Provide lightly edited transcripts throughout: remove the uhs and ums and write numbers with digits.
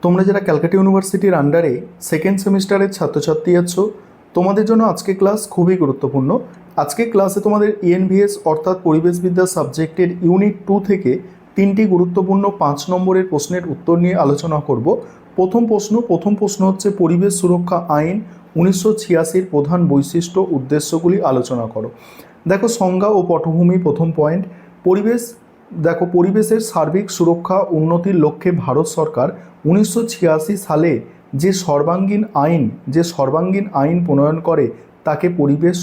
তোমরা যারা ক্যালকাটা ইউনিভার্সিটির আন্ডারে সেকেন্ড সেমিস্টারের ছাত্রছাত্রী আছো, তোমাদের জন্য আজকে ক্লাস খুবই গুরুত্বপূর্ণ। আজকে ক্লাসে তোমাদের ইএনভিএস অর্থাৎ পরিবেশবিদ্যা সাবজেক্টের ইউনিট 2 থেকে 3টি গুরুত্বপূর্ণ 5 নম্বরের প্রশ্নের উত্তর নিয়ে আলোচনা করব। প্রথম প্রশ্ন হচ্ছে পরিবেশ সুরক্ষা আইন 1986-র প্রধান বৈশিষ্ট্য উদ্দেশ্যগুলি আলোচনা করো। দেখো, সংজ্ঞা ও পটভূমি। প্রথম পয়েন্ট, পরিবেশ। দেখো, পরিবেশের সার্বিক সুরক্ষা উন্নতির লক্ষ্যে ভারত সরকার 1986 সালে যে সর্বাঙ্গীন আইন প্রণয়ন করে তাকে পরিবেশ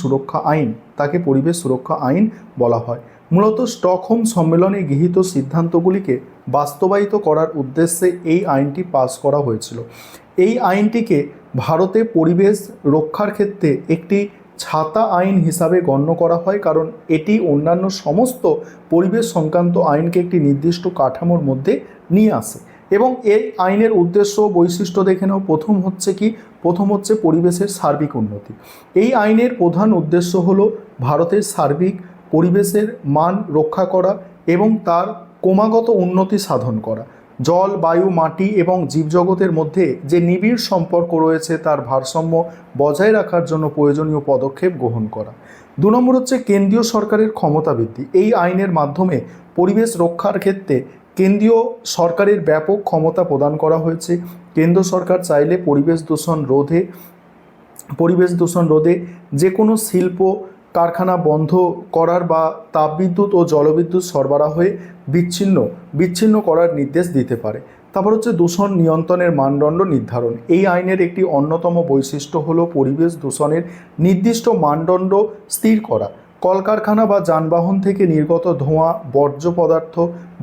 সুরক্ষা আইন বলা হয়। মূলত স্টকহোম সম্মেলনে গৃহীত সিদ্ধান্তগুলিকে বাস্তবায়িত করার উদ্দেশ্যে এই আইনটি পাস করা হয়েছিল। এই আইনটিকে ভারতে পরিবেশ রক্ষার ক্ষেত্রে একটি ছাতা আইন হিসাবে গণ্য করা হয়, কারণ এটি অন্যান্য সমস্ত পরিবেশ সংক্রান্ত আইনকে একটি নির্দিষ্ট কাঠামোর মধ্যে নিয়ে আসে। এবং এই আইনের উদ্দেশ্য বৈশিষ্ট্য দেখে নাও। প্রথম হচ্ছে পরিবেশের সার্বিক উন্নতি। এই আইনের প্রধান উদ্দেশ্য হলো ভারতের সার্বিক পরিবেশের মান রক্ষা করা এবং তার ক্রমাগত উন্নতি সাধন করা। জল, বায়ু, মাটি এবং জীবজগতের মধ্যে যে নিবিড় সম্পর্ক রয়েছে তার ভারসাম্য বজায় রাখার জন্য প্রয়োজনীয় পদক্ষেপ গ্রহণ করা। 2 নম্বর হচ্ছে কেন্দ্রীয় সরকারের ক্ষমতা বৃদ্ধি। এই আইনের মাধ্যমে পরিবেশ রক্ষার ক্ষেত্রে কেন্দ্রীয় সরকারের ব্যাপক ক্ষমতা প্রদান করা হয়েছে। কেন্দ্র সরকার চাইলে পরিবেশ দূষণ রোধে যে কোনো শিল্প কারখানা বন্ধ করার বা তাপবিদ্যুৎ ও জলবিদ্যুৎ সরবরাহে বিচ্ছিন্ন করার নির্দেশ দিতে পারে। তারপর হচ্ছে দূষণ নিয়ন্ত্রণের মানদণ্ড নির্ধারণ। এই আইনের একটি অন্যতম বৈশিষ্ট্য হলো পরিবেশ দূষণের নির্দিষ্ট মানদণ্ড স্থির করা। কলকারখানা বা যানবাহন থেকে নির্গত ধোঁয়া, বর্জ্য পদার্থ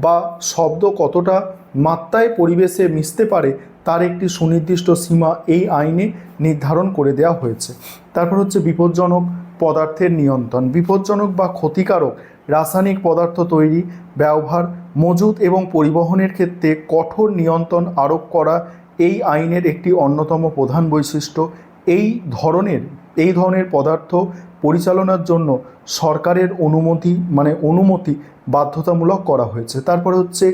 বা শব্দ কতটা মাত্রায় পরিবেশে মিশতে পারে তার একটি সুনির্দিষ্ট সীমা এই আইনে নির্ধারণ করে দেওয়া হয়েছে। তারপর হচ্ছে বিপজ্জনক পদার্থের নিয়ন্ত্রণ। বিপজ্জনক বা ক্ষতিকারক রাসায়নিক পদার্থ তৈরি, ব্যবহার, মজুত এবং পরিবহনের ক্ষেত্রে কঠোর নিয়ন্ত্রণ আরোপ করা এই আইনের একটি অন্যতম প্রধান বৈশিষ্ট্য। এই ধরনের পদার্থ পরিচালনার জন্য সরকারের অনুমতি বাধ্যতামূলক করা হয়েছে। তারপরে হচ্ছে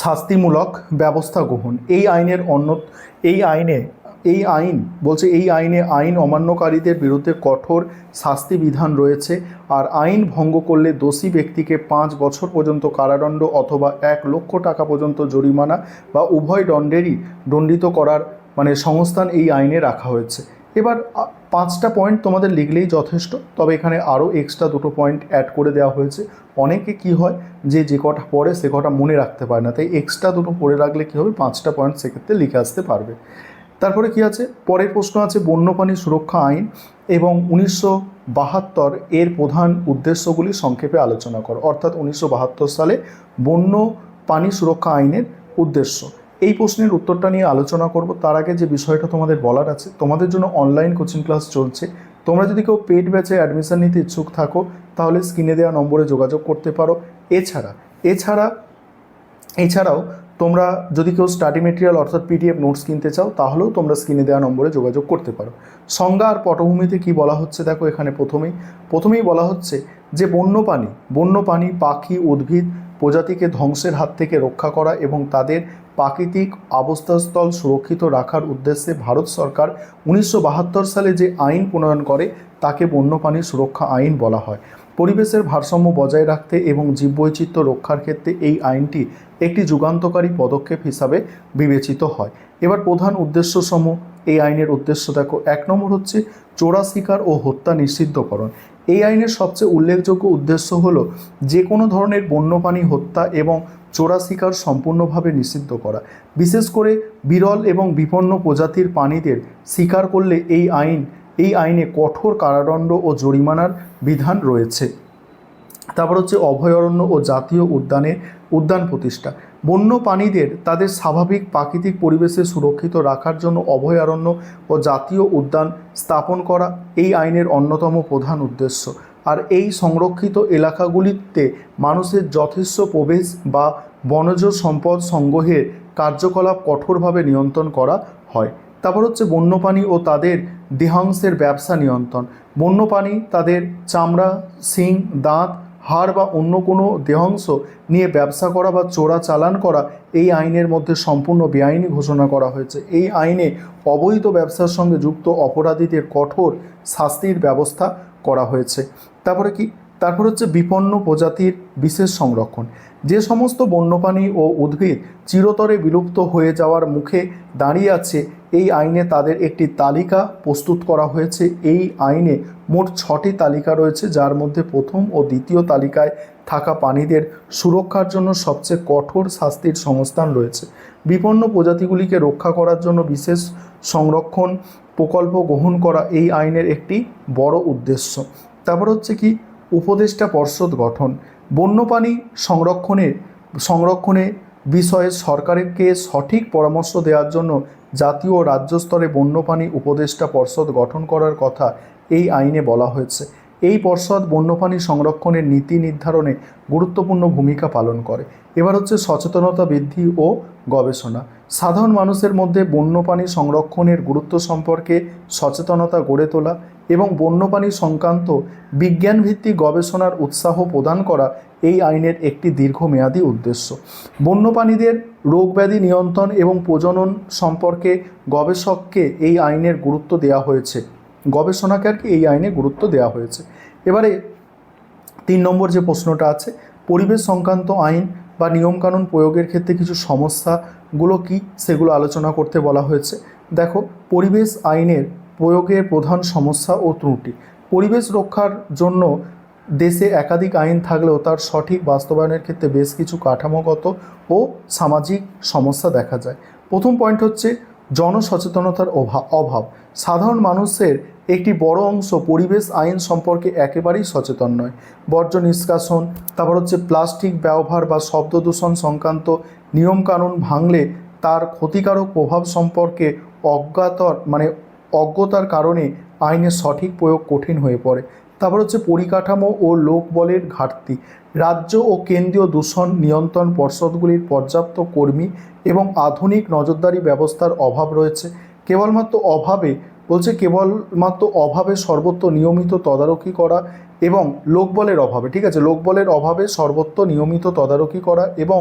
শাস্তিমূলক ব্যবস্থা গ্রহণ। এই আইনে আইন অমান্যকারীদের বিরুদ্ধে কঠোর শাস্তি বিধান রয়েছে। আর আইন ভঙ্গ করলে দোষী ব্যক্তিকে 5 বছর পর্যন্ত কারাদণ্ড অথবা 1 লক্ষ টাকা পর্যন্ত জরিমানা বা উভয় দণ্ডিত করার সংস্থান এই আইনে রাখা হয়েছে। এবার 5টা পয়েন্ট তোমাদের লিখলেই যথেষ্ট, তবে এখানে আরও এক্সট্রা 2টো পয়েন্ট অ্যাড করে দেওয়া হয়েছে। অনেকে কি হয় যে কটা পড়ে সে কটা মনে রাখতে পারে না, তাই এক্সট্রা 2টো পড়ে রাখলে কী হবে, 5টা পয়েন্ট সেক্ষেত্রে লিখে আসতে পারবে। তারপরে কি আছে, পরের প্রশ্ন আছে বন্যপ্রাণী সুরক্ষা আইন এবং 1972 এর প্রধান উদ্দেশ্যগুলি সংক্ষেপে আলোচনা করো। অর্থাৎ 1972 সালে বন্য প্রাণী সুরক্ষা আইনের উদ্দেশ্য। এই প্রশ্নের উত্তরটা নিয়ে আলোচনা করব। তার আগে যে বিষয়টা তোমাদের বলার আছে, তোমাদের জন্য অনলাইন কোচিং ক্লাস চলছে। তোমরা যদি কেউ পেইড ব্যাচে অ্যাডমিশন নিতে ইচ্ছুক থাকো তাহলে স্ক্রিনে দেওয়া নম্বরে যোগাযোগ করতে পারো। এছাড়াও তোমরা যদি কেউ স্টাডি মেটেরিয়াল অর্থাৎ পিডিএফ নোটস কিনতে চাও তাহলেও তোমরা স্ক্রিনে দেওয়া নম্বরে যোগাযোগ করতে পারো। সংজ্ঞা আর পটভূমিতে কি বলা হচ্ছে দেখো, এখানে প্রথমেই বলা হচ্ছে যে বন্যপ্রাণী পাখি উদ্ভিদ প্রজাতিকে ধ্বংসের হাত থেকে রক্ষা করা এবং তাদের প্রাকৃতিক আবাসস্থল সুরক্ষিত রাখার উদ্দেশ্যে ভারত সরকার 1972 সালে যে আইন প্রণয়ন করে তাকে বন্যপ্রাণী সুরক্ষা আইন বলা হয়। পরিবেশের ভারসাম্য বজায় রাখতে এবং জীববৈচিত্র্য রক্ষার ক্ষেত্রে এই আইনটি একটি যুগান্তকারী পদক্ষেপ হিসাবে বিবেচিত হয়। এবার প্রধান উদ্দেশ্যসমূহ এই আইনের উদ্দেশ্য দেখো। 1 নম্বর হচ্ছে চোরা শিকার ও হত্যা নিষিদ্ধকরণ। এই আইনের সবচেয়ে উল্লেখযোগ্য উদ্দেশ্য হলো যে কোনো ধরনের বন্যপ্রাণী হত্যা এবং চোরা শিকার সম্পূর্ণভাবে নিষিদ্ধ করা। বিশেষ করে বিরল এবং বিপন্ন প্রজাতির প্রাণীদের শিকার করলে এই আইনে কঠোর কারাদণ্ড ও জরিমানার বিধান রয়েছে। তারপর হচ্ছে অভয়ারণ্য ও জাতীয় উদ্যান প্রতিষ্ঠা। বন্য প্রাণীদের তাদের স্বাভাবিক প্রাকৃতিক পরিবেশে সুরক্ষিত রাখার জন্য অভয়ারণ্য ও জাতীয় উদ্যান স্থাপন করা এই আইনের অন্যতম প্রধান উদ্দেশ্য। আর এই সংরক্ষিত এলাকাগুলিতে মানুষের যথেষ্ট প্রবেশ বা বনজ সম্পদ সংগ্রহের কার্যকলাপ কঠোরভাবে নিয়ন্ত্রণ করা হয়। তারপর হচ্ছে বন্যপ্রাণী ও তাদের দেহাংশের ব্যবসা নিয়ন্ত্রণ। বন্যপ্রাণী তাদের চামড়া, শিং, দাঁত, হাড় বা অন্য কোনো দেহাংশ নিয়ে ব্যবসা করা বা চোরাচালান করা এই আইনের মধ্যে সম্পূর্ণ বেআইনি ঘোষণা করা হয়েছে। এই আইনে অবৈধ ব্যবসার সঙ্গে যুক্ত অপরাধীদের কঠোর শাস্তির ব্যবস্থা করা হয়েছে। তারপর হচ্ছে বিপন্ন প্রজাতির বিশেষ সংরক্ষণ। যে সমস্ত বন্যপ্রাণী ও উদ্ভিদ চিরতরে বিলুপ্ত হয়ে যাওয়ার মুখে দাঁড়িয়ে আছে, এই আইনে তাদের একটি তালিকা প্রস্তুত করা হয়েছে। এই আইনে মোট 6টি তালিকা রয়েছে, যার মধ্যে প্রথম ও দ্বিতীয় তালিকায় থাকা প্রাণীদের সুরক্ষার জন্য সবচেয়ে কঠোর শাস্তির সংস্থান রয়েছে। বিপন্ন প্রজাতিগুলিকে রক্ষা করার জন্য বিশেষ সংরক্ষণ প্রকল্প গ্রহণ করা এই আইনের একটি বড় উদ্দেশ্য। তারপর হচ্ছে কি, উপদেষ্টা পর্ষদ গঠন। বন্যপ্রাণী সংরক্ষণে বিষয়ে সরকারকে সঠিক পরামর্শ দেওয়ার জন্য জাতীয় ও রাজ্য স্তরে বন্যপ্রাণী উপদেষ্টা পর্ষদ গঠন করার কথা এই আইনে বলা হয়েছে। এই পর্ষদ বন্যপ্রাণী সংরক্ষণের নীতি নির্ধারণে গুরুত্বপূর্ণ ভূমিকা পালন করে। এবার হচ্ছে সচেতনতা বৃদ্ধি ও গবেষণা। সাধারণ মানুষের মধ্যে বন্যপ্রাণী সংরক্ষণের গুরুত্ব সম্পর্কে সচেতনতা গড়ে তোলা এবং বন্যপ্রাণী সংক্রান্ত বিজ্ঞানভিত্তিক গবেষণার উৎসাহ প্রদান করা এই আইনের একটি দীর্ঘমেয়াদী উদ্দেশ্য। বন্যপ্রাণীদের রোগব্যাধি নিয়ন্ত্রণ এবং প্রজনন সম্পর্কে গবেষককে এই আইনের গুরুত্ব দেওয়া হয়েছে। গবেষণাকারকে এই আইনে গুরুত্ব দেওয়া হয়েছে। এবারে 3 নম্বর যে প্রশ্নটা আছে, পরিবেশ সংক্রান্ত আইন বা নিয়মকানুন প্রয়োগের ক্ষেত্রে কিছু সমস্যাগুলো কি, সেগুলো আলোচনা করতে বলা হয়েছে। দেখো, পরিবেশ আইনের প্রয়োগের প্রধান সমস্যা ও ত্রুটি। পরিবেশ রক্ষার জন্য দেশে একাধিক আইন থাকলেও তার সঠিক বাস্তবায়নের ক্ষেত্রে বেশ কিছু কাঠামোগত ও সামাজিক সমস্যা দেখা যায়। প্রথম পয়েন্ট হচ্ছে জনসচেতনতার অভাব। সাধারণ মানুষের একটি বড় অংশ পরিবেশ আইন সম্পর্কে একেবারেই সচেতন নয়। বর্জ্য নিষ্কাশন, তারপর হচ্ছে প্লাস্টিক ব্যবহার বা শব্দ দূষণ সংক্রান্ত নিয়মকানুন ভাঙলে তার ক্ষতিকারক প্রভাব সম্পর্কে অজ্ঞতার কারণে আইনের সঠিক প্রয়োগ কঠিন হয়ে পড়ে। তারপর হচ্ছে পরিকাঠামো ও লোকবলের ঘাটতি। রাজ্য ও কেন্দ্রীয় দূষণ নিয়ন্ত্রণ পর্ষদগুলির পর্যাপ্ত কর্মী এবং আধুনিক নজরদারি ব্যবস্থার অভাব রয়েছে। কেবলমাত্র অভাবে সর্বত্র নিয়মিত তদারকি করা এবং লোকবলের অভাবে, ঠিক আছে, লোকবলের অভাবে সর্বত্র নিয়মিত তদারকি করা এবং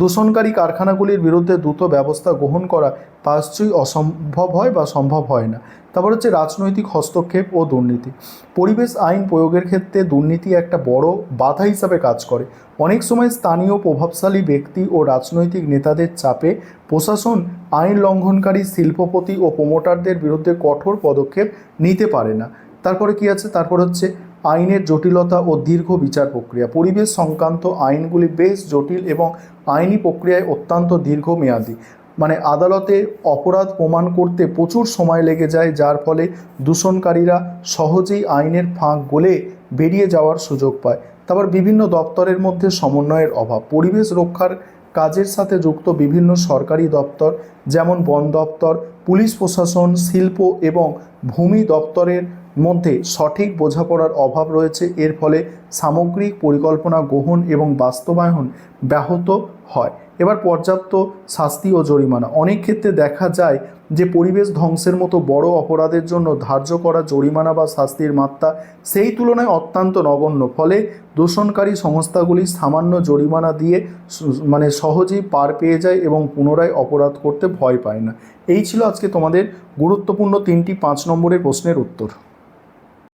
দূষণকারী কারখানাগুলির বিরুদ্ধে দ্রুত ব্যবস্থা গ্রহণ করা প্রায়শই অসম্ভব হয় বা সম্ভব হয় না। তারপর হচ্ছে রাজনৈতিক হস্তক্ষেপ ও দুর্নীতি। পরিবেশ আইন প্রয়োগের ক্ষেত্রে দুর্নীতি একটা বড় বাধা হিসাবে কাজ করে। অনেক সময় স্থানীয় প্রভাবশালী ব্যক্তি ও রাজনৈতিক নেতাদের চাপে প্রশাসন আইন লঙ্ঘনকারী শিল্পপতি ও প্রমোটারদের বিরুদ্ধে কঠোর পদক্ষেপ নিতে পারে না। তারপরে কি আছে, তারপর হচ্ছে আইনের জটিলতা ও দীর্ঘ বিচার প্রক্রিয়া। পরিবেশ সংক্রান্ত আইনগুলি বেশ জটিল এবং আইনি প্রক্রিয়ায় অত্যন্ত দীর্ঘমেয়াদী। আদালতে অপরাধ প্রমাণ করতে প্রচুর সময় লেগে যায়, যার ফলে দূষণকারীরা সহজেই আইনের ফাঁক গলে বেরিয়ে যাওয়ার সুযোগ পায়। তারপর বিভিন্ন দপ্তরের মধ্যে সমন্বয়ের অভাব। পরিবেশ রক্ষার কাজের সাথে যুক্ত বিভিন্ন সরকারি দপ্তর, যেমন বন দপ্তর, পুলিশ প্রশাসন, শিল্প এবং ভূমি দপ্তরের মধ্যে সঠিক বোঝাপড়ার অভাব রয়েছে। এর ফলে সামগ্রিক পরিকল্পনা গ্রহণ এবং বাস্তবায়ন ব্যাহত হয়। এবার পর্যাপ্ত শাস্তি ও জরিমানা। অনেক ক্ষেত্রে দেখা যায় যে পরিবেশ ধ্বংসের মতো বড় অপরাধের জন্য ধার্য করা জরিমানা বা শাস্তির মাত্রা সেই তুলনায় অত্যন্ত নগণ্য। ফলে দূষণকারী সংস্থাগুলি সামান্য জরিমানা দিয়ে সহজেই পার পেয়ে যায় এবং পুনরায় অপরাধ করতে ভয় পায় না। এই ছিল আজকে তোমাদের গুরুত্বপূর্ণ 3টি 5 নম্বরের প্রশ্নের উত্তর।